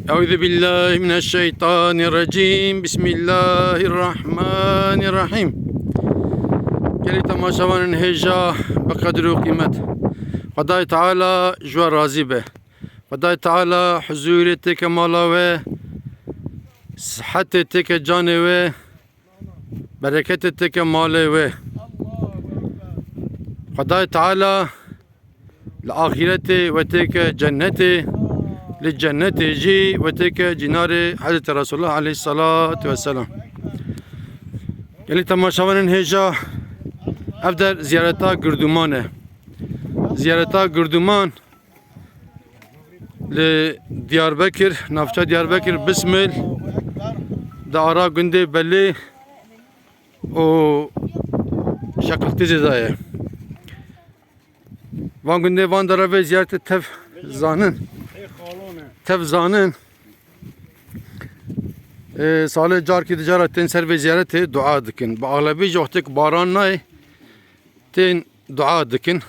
أعوذ بالله من الشيطان الرجيم بسم الله الرحمن الرحيم. گلی تماشاوان هجا بقدر و قیمت خدای تعالی جوا راضی به. خدای تعالی حضورت که مالا و صحتت که جان و برکتت که مال و خدای تعالی الآخرت و تک جنت للجنة جي وتك جنار حضرت رسول الله عليه الصلاة والسلام. يعني تماشاوان هجا أفضل زيارتا قردمانه. زيارتا قردمان لدياربكر نافشا دياربكر بسمل دارا قندي بلي و شكل تزايا وان قندي وان درافي زيارة تف زانن تفزانن سال جار کی تجارت تن سر و زیارت دعا دکن با اغلبی جوختک باران نای تن دعا دکن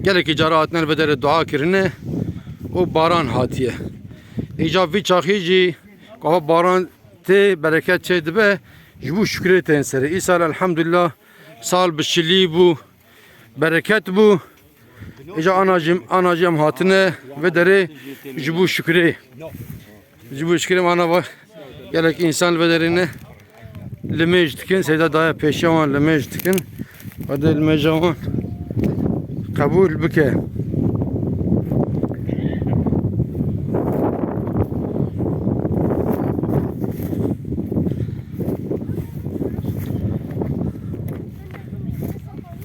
گله کی جارات نر بدر دعا کرنه و باران هاتیه ایجاب وی چاخی جی که باران ته برکت چه دبه جبو شکر تن سر ای سال الحمدلله سال بشلی بو برکت بو İca anacım hatine ve deri jibu şükri. Jibu şükri mana var. Gelek insan ve derini lemej dikin. Seyda daya peşavan lemej dikin. Hadi lemejavan kabul bike.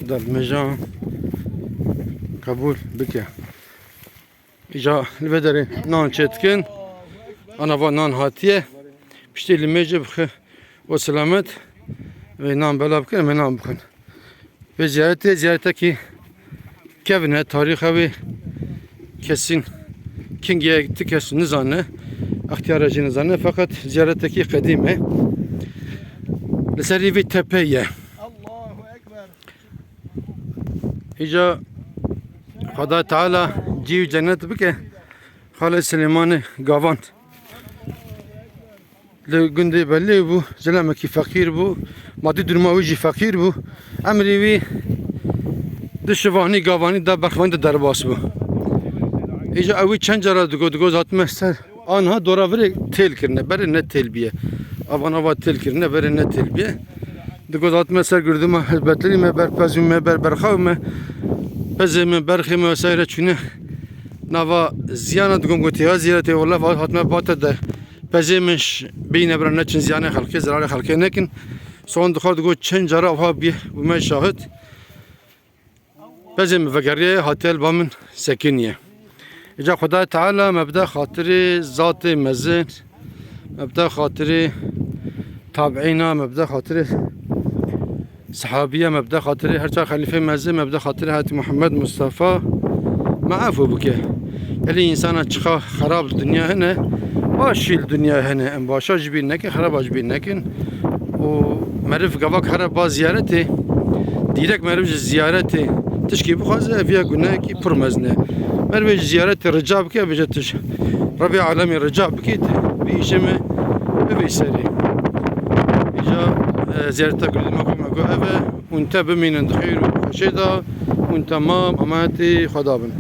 Dal lemejavan kabul bike. İca lvederi nan çetkin. Ana va nan hatiye. Pişti limece bike. O selamet. Ve nan bela bike. Ve nan bike. Ve ziyarete ki kevine tarihe ve kesin Kingi'ye gitti kesin nizanı. İhtiyaracı nizanı. Fakat ziyaretteki kadime. Leseri ve tepeye. Allahu Ekber. İca خدا تعالی جیو جنت بکه خالد سلیمان گاوند لگنده بله بو زلمه کی فقیر بو مادی درماویجی فقیر بو امری وی دشوانی گاوانی دا برخوان درباس بو ایجا اوی چند جرا دگو زاتمه سر آنها دورا وری تیل کرنه بره نه تیل بیه آبان آباد تیل کرنه بره نه تیل بیه دگو زاتمه سر گردم البتلی me berpezüm me berberxav me Pezeme berxime vesaire çüne nava ziyana dugum goti ha ziyarete valla hatme bata da pezemiş beyne bran için ziyana halke zararı halke nekin son dukhar dugo çen jara ha bi bu me şahit pezeme vegeriye hatel bamın sekiniye İca Xuda Teala mebda hatırı zat-ı mezin mebda hatırı tabi'ina mebda hatırı صحابية مبدأ خاطري هرتا خليفة مزة مبدأ خاطري هاتي محمد مصطفى ما عفو بك اللي إنسان تشخا خراب الدنيا هنا باشي الدنيا هنا ام باشا جبين لكن خراب جبين لكن ومعرف قباك خراب باز زيارتي ديرك معرف زيارتي تشكي بخازة فيها قلنا كي برمزنا معرف زيارتي رجاب كي بجتش ربيع عالمي رجاب بكيت بيشمه بيسري إجا زيارتك قدامكم أقول أبا وانت بمين خير وشيدا وانت تمام أماتي خدابن